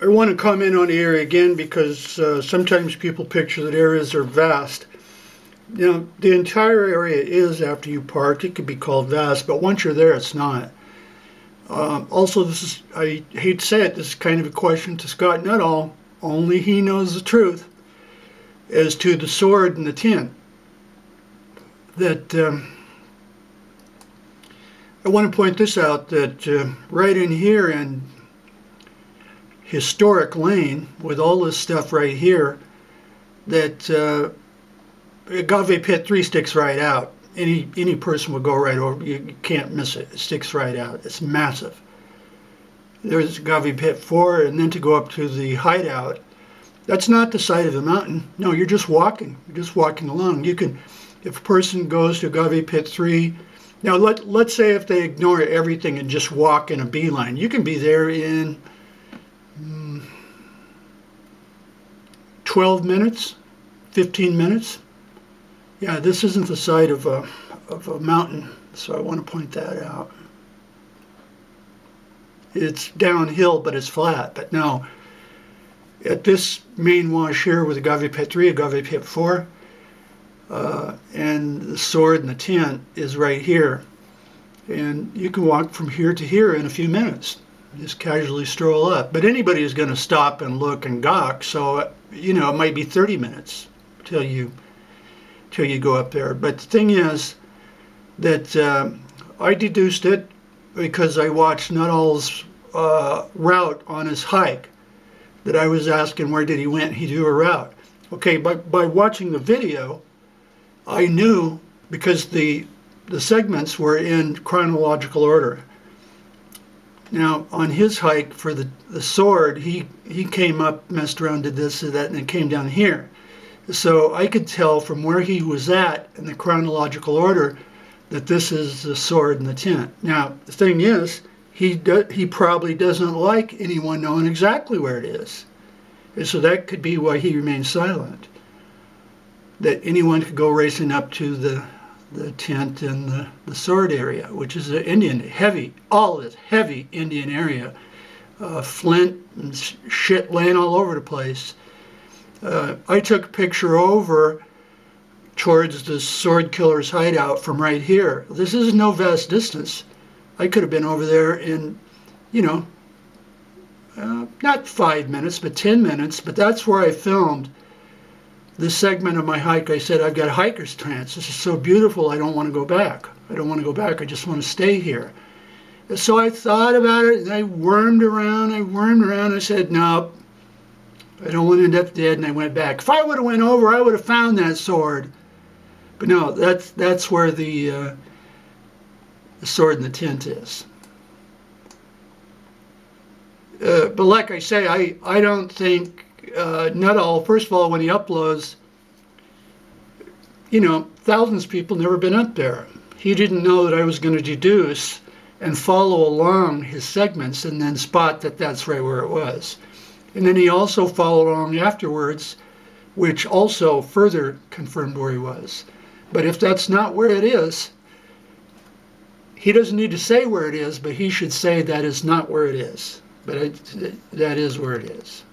I want to comment on the area again because sometimes people picture that areas are vast. Now, the entire area is, after you park, it could be called vast, but once you're there, it's not. Also, this is, I hate to say it, this is kind of a question to Scott Nutall. Only he knows the truth as to the sword and the tint. That I want to point this out, that right in here in Historic Lane, with all this stuff right here, that Agave Pit 3 sticks right out. Any person would go right over. You can't miss it. It sticks right out. It's massive. There's Agave Pit 4, and then to go up to the hideout, that's not the side of the mountain. No, you're just walking. You're just walking along. You can, if a person goes to Agave Pit 3, now let's say if they ignore everything and just walk in a beeline, you can be there in 12 minutes, 15 minutes. Yeah, this isn't the side of a mountain, so I want to point that out. It's downhill, but it's flat. But no, at this main wash here with Agave Pit 3, Agave Pit 4, and the sword and the tent is right here. And you can walk from here to here in a few minutes. Just casually stroll up. But anybody is going to stop and look and gawk, so, you know, it might be 30 minutes till you go up there. But the thing is that I deduced it because I watched Nuttall's route on his hike, that I was asking where did he went, he do a route. Okay, but by watching the video, I knew, because the segments were in chronological order. Now, on his hike for the sword, he came up, messed around, did this, did that, and then came down here. So I could tell from where he was at in the chronological order that this is the sword and the tent. Now, the thing is, he probably doesn't like anyone knowing exactly where it is. And so that could be why he remained silent. That anyone could go racing up to the tent and the sword area, which is an Indian, all this heavy Indian area. Flint and shit laying all over the place. I took a picture over towards the sword killer's hideout from right here. This is no vast distance. I could have been over there in, you know, not 5 minutes, but 10 minutes. But that's where I filmed this segment of my hike. I said, I've got a hiker's trance. This is so beautiful, I don't want to go back. I don't want to go back. I just want to stay here. So I thought about it, and I wormed around. I said, no, I don't want to end up dead, and I went back. If I would have went over, I would have found that sword. But no, that's where the sword and the tent is. But like I say, I don't think Nutall, first of all, when he uploads, you know, thousands of people never been up there. He didn't know that I was going to deduce and follow along his segments and then spot that that's right where it was. And then he also followed along afterwards, which also further confirmed where he was. But if that's not where it is, he doesn't need to say where it is, but he should say that is not where it is. But that is where it is.